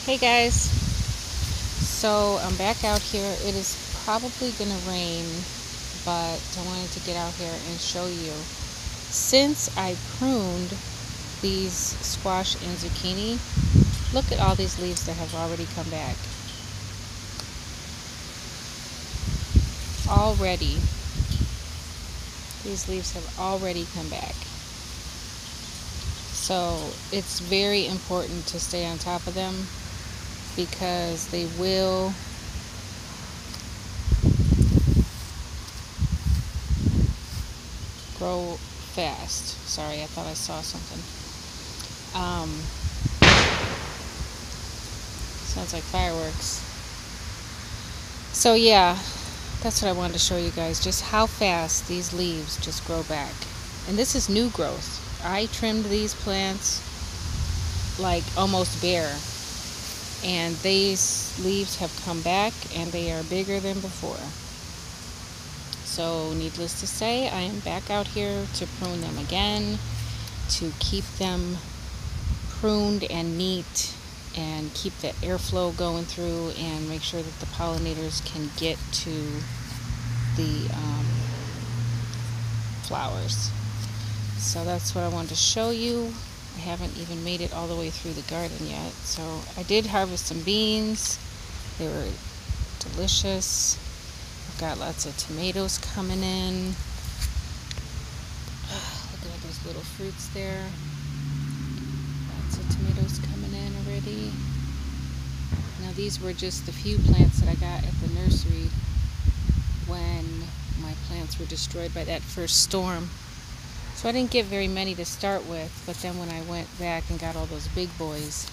Hey guys, so I'm back out here. It is probably gonna rain, but I wanted to get out here and show you. Since I pruned these squash and zucchini, look at all these leaves that have already come back. Already, these leaves have already come back. So it's very important to stay on top of them, because they will grow fast. Sorry, I thought I saw something. Sounds like fireworks. So yeah, that's what I wanted to show you guys, just how fast these leaves just grow back. And this is new growth. I trimmed these plants like almost bare, and these leaves have come back and they are bigger than before. So needless to say, I am back out here to prune them again, to keep them pruned and neat and keep the airflow going through and make sure that the pollinators can get to the flowers. So that's what I wanted to show you. I haven't even made it all the way through the garden yet. So I did harvest some beans. They were delicious. I've got lots of tomatoes coming in. Look at all those little fruits there. Lots of tomatoes coming in already. Now these were just the few plants that I got at the nursery when my plants were destroyed by that first storm. So I didn't get very many to start with, but then when I went back and got all those big boys,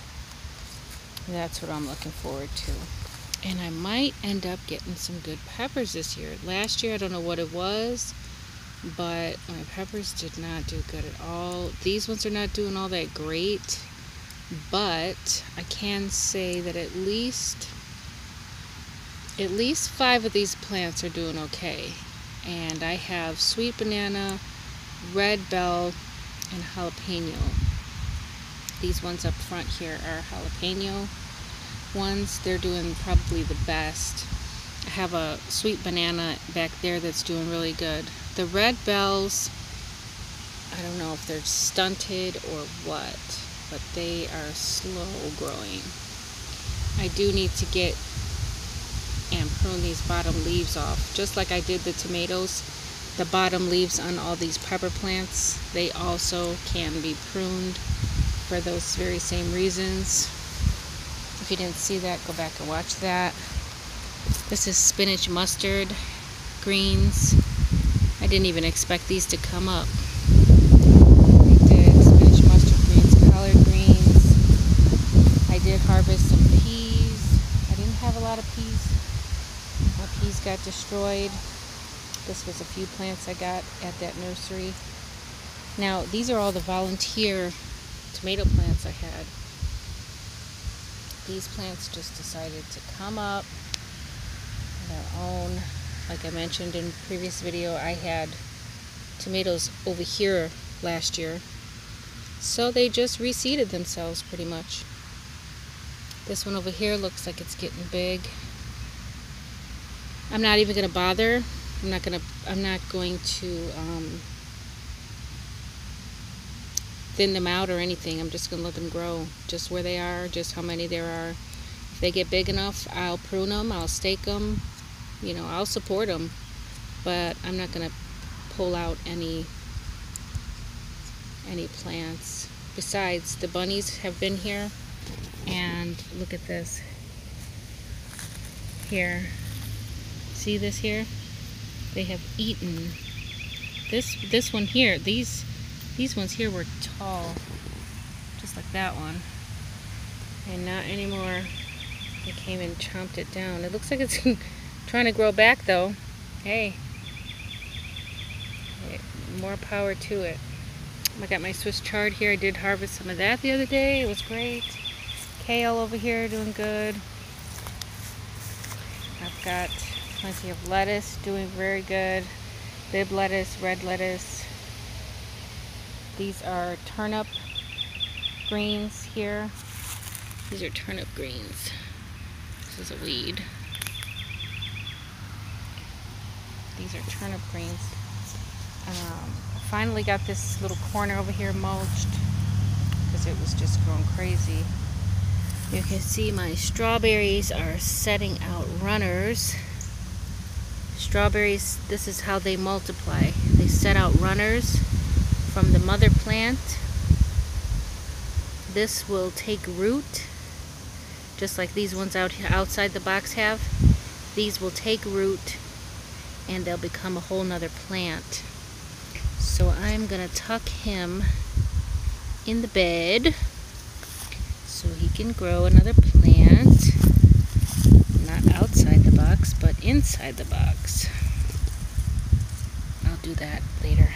that's what I'm looking forward to. And I might end up getting some good peppers this year. Last year, I don't know what it was, but my peppers did not do good at all. These ones are not doing all that great, but I can say that at least 5 of these plants are doing okay. And I have sweet banana, red bell, and jalapeno. These ones up front here are jalapeno ones. They're doing probably the best. I have a sweet banana back there that's doing really good. The red bells, I don't know if they're stunted or what, but they are slow growing. I do need to get and prune these bottom leaves off, just like I did the tomatoes. The bottom leaves on all these pepper plants, they also can be pruned for those very same reasons. If you didn't see that, go back and watch that. This is spinach mustard greens. I didn't even expect these to come up. I did spinach mustard greens, collard greens. I did harvest some peas. I didn't have a lot of peas. My peas got destroyed. This was a few plants I got at that nursery. Now, these are all the volunteer tomato plants I had. These plants just decided to come up on their own. Like I mentioned in a previous video, I had tomatoes over here last year. So they just reseeded themselves pretty much. This one over here looks like it's getting big. I'm not even going to bother. I'm not going to thin them out or anything. I'm just going to let them grow just where they are, just how many there are. If they get big enough, I'll prune them, I'll stake them, you know, I'll support them, but I'm not going to pull out any plants. Besides, the bunnies have been here, and look at this here. See this here? They have eaten this one here. These ones here were tall, just like that one, and not anymore. They came and chomped it down. It looks like it's trying to grow back though. Hey, more power to it. I got my Swiss chard here. I did harvest some of that the other day. It was great. Kale over here doing good. I've got plenty of lettuce doing very good. Bib lettuce, red lettuce. These are turnip greens here. These are turnip greens. This is a weed. These are turnip greens. Finally got this little corner over here mulched because it was just growing crazy. You can see my strawberries are setting out runners. Strawberries, this is how they multiply. They set out runners from the mother plant. This will take root, just like these ones out here outside the box have. These will take root and they'll become a whole nother plant. So I'm gonna tuck him in the bed so he can grow another plant, not outside the box but inside the box. I'll do that later.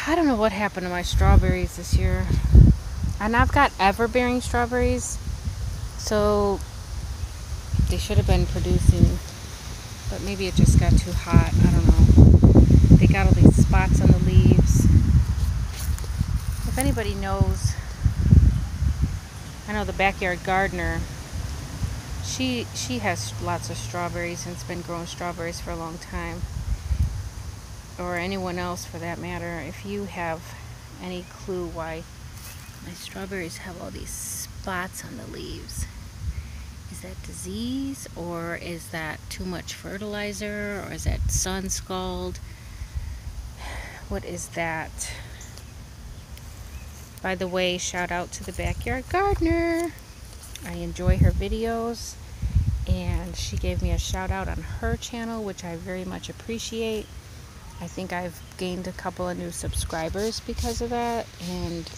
I don't know what happened to my strawberries this year, and I've got ever-bearing strawberries, so they should have been producing, but maybe it just got too hot. I don't know. They got all these spots on the leaves. If anybody knows, I know the backyard gardener, she has lots of strawberries and has been growing strawberries for a long time. Or anyone else for that matter, if you have any clue why my strawberries have all these spots on the leaves. Is that disease, or is that too much fertilizer, or is that sun scald? What is that? By the way, shout out to the backyard gardener. I enjoy her videos, and she gave me a shout out on her channel, which I very much appreciate. I think I've gained a couple of new subscribers because of that, and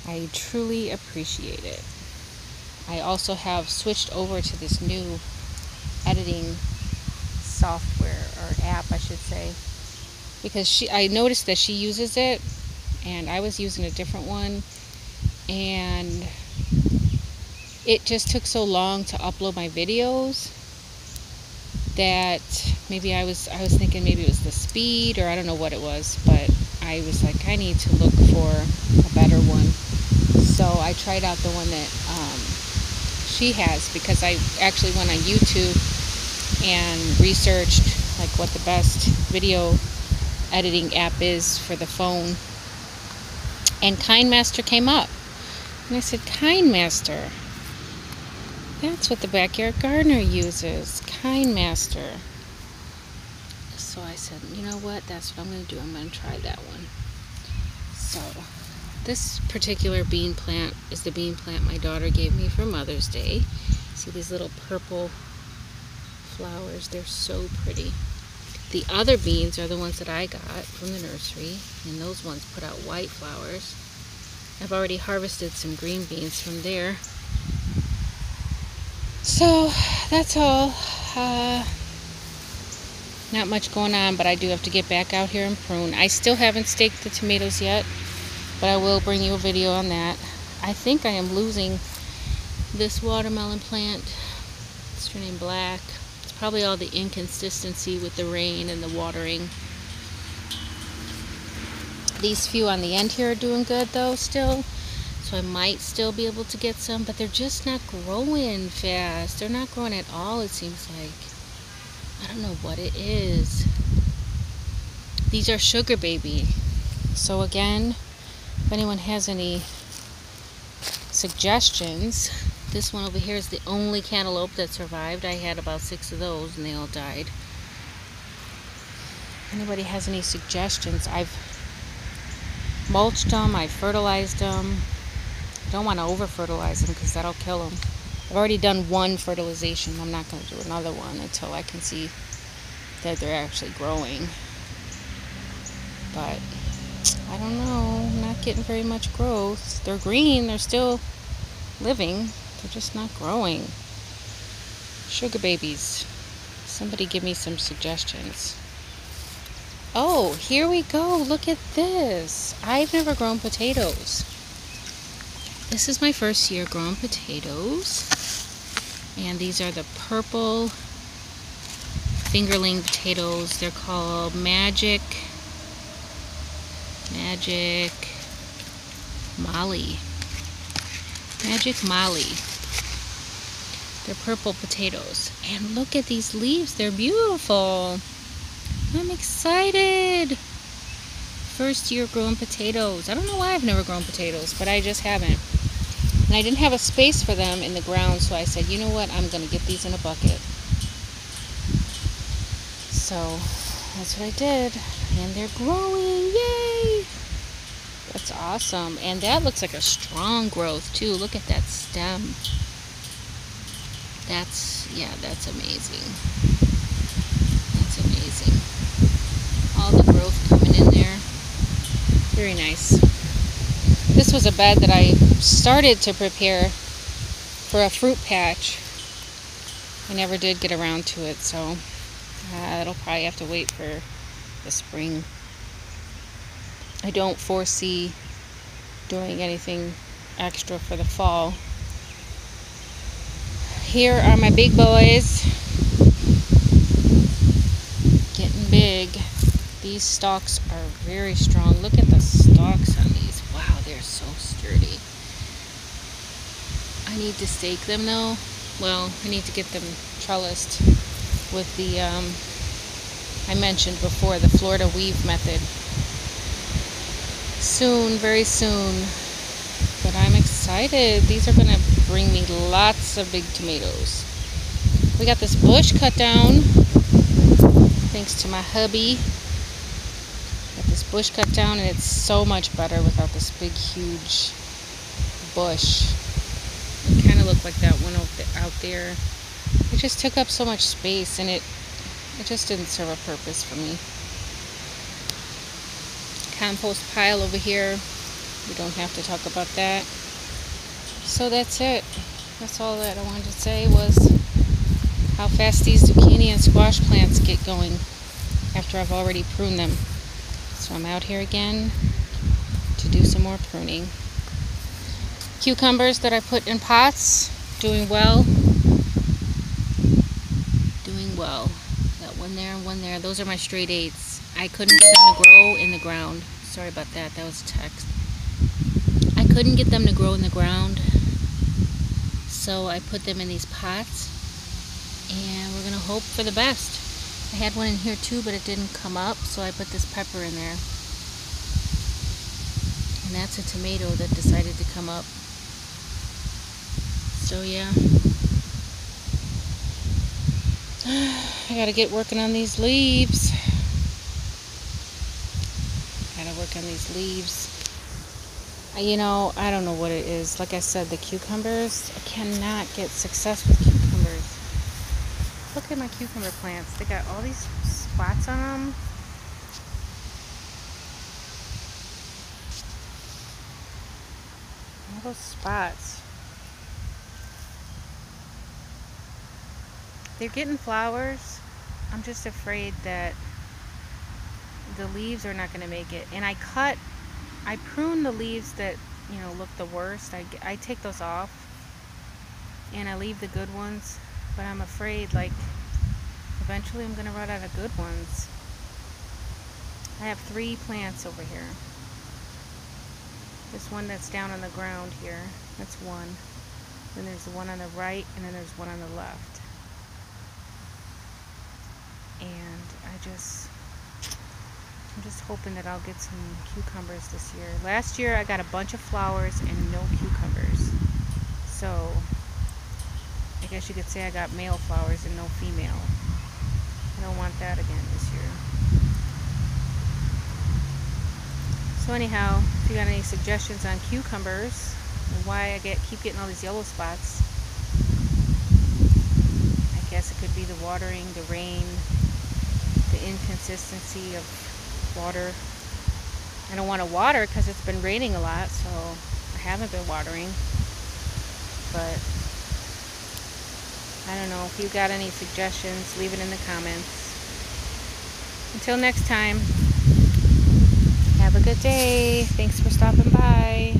I truly appreciate it. I also have switched over to this new editing software, or app I should say, because I noticed that she uses it and I was using a different one, and it just took so long to upload my videos that maybe I was thinking maybe it was the speed, or I don't know what it was, but I was like, I need to look for a better one. So I tried out the one that she has, because I actually went on YouTube and researched like what the best video editing app is for the phone, and KineMaster came up, and I said, KineMaster, that's what the backyard gardener uses, KineMaster. So I said, you know what, that's what I'm going to do. I'm going to try that one. So this particular bean plant is the bean plant my daughter gave me for Mother's Day. See these little purple flowers? They're so pretty. The other beans are the ones that I got from the nursery, and those ones put out white flowers. I've already harvested some green beans from there. So that's all. Not much going on, but I do have to get back out here and prune. I still haven't staked the tomatoes yet, but I will bring you a video on that. I think I am losing this watermelon plant. It's turning black. It's probably all the inconsistency with the rain and the watering. These few on the end here are doing good though still, so I might still be able to get some, but they're just not growing fast. They're not growing at all, it seems like. I don't know what it is. These are sugar baby. So again, if anyone has any suggestions, this one over here is the only cantaloupe that survived. I had about 6 of those and they all died. Anybody has any suggestions? I've mulched them, I've fertilized them. Don't want to over fertilize them because that'll kill them. I've already done one fertilization. I'm not going to do another one until I can see that they're actually growing. But I don't know. I'm not getting very much growth. They're green. They're still living. They're just not growing. Sugar babies. Somebody give me some suggestions. Oh, here we go. Look at this. I've never grown potatoes. This is my first year growing potatoes. And these are the purple fingerling potatoes. They're called Magic Molly. Magic Molly. They're purple potatoes. And look at these leaves. They're beautiful. I'm excited. First year growing potatoes. I don't know why I've never grown potatoes, but I just haven't. And I didn't have a space for them in the ground, so I said, you know what? I'm going to get these in a bucket. So that's what I did. And they're growing. Yay! That's awesome. And that looks like a strong growth too. Look at that stem. That's amazing. That's amazing. All the growth coming in there. Very nice. This was a bed that I started to prepare for a fruit patch. I never did get around to it, so it'll probably have to wait for the spring. I don't foresee doing anything extra for the fall. Here are my big boys. Getting big. These stalks are very strong. Look at the stalks on these. Wow, they're so sturdy. I need to stake them though. Well, I need to get them trellised with the, I mentioned before, the Florida weave method. Soon, very soon. But I'm excited. These are going to bring me lots of big tomatoes. We got this bush cut down, thanks to my hubby. Got this bush cut down, and it's so much better without this big, huge bush. It kind of looked like that one out there. It just took up so much space, and it just didn't serve a purpose for me. Compost pile over here. We don't have to talk about that. So that's it. That's all that I wanted to say was how fast these zucchini and squash plants get going after I've already pruned them. So I'm out here again to do some more pruning. Cucumbers that I put in pots, doing well. Doing well. Got one there and one there. Those are my straight 8s. I couldn't get them to grow in the ground. Sorry about that. That was a text. I couldn't get them to grow in the ground, so I put them in these pots, and we're going to hope for the best. I had one in here too, but it didn't come up, so I put this pepper in there. And that's a tomato that decided to come up. So yeah. I gotta get working on these leaves. Gotta work on these leaves. You know, I don't know what it is. Like I said, the cucumbers, I cannot get success with cucumbers. Look at my cucumber plants. They got all these spots on them. All those spots. They're getting flowers. I'm just afraid that the leaves are not going to make it. And I prune the leaves that, you know, look the worst. I take those off and I leave the good ones, but I'm afraid like eventually I'm going to run out of good ones. I have 3 plants over here. This one that's down on the ground here, that's one. Then there's the one on the right, and then there's one on the left. And I'm just hoping that I'll get some cucumbers this year. Last year I got a bunch of flowers and no cucumbers. So I guess you could say I got male flowers and no female. I don't want that again this year. So anyhow, if you got any suggestions on cucumbers and why I keep getting all these yellow spots, I guess it could be the watering, the rain, the inconsistency of water. I don't want to water because it's been raining a lot, so I haven't been watering. But I don't know. If you got any suggestions, leave it in the comments. Until next time, have a good day. Thanks for stopping by.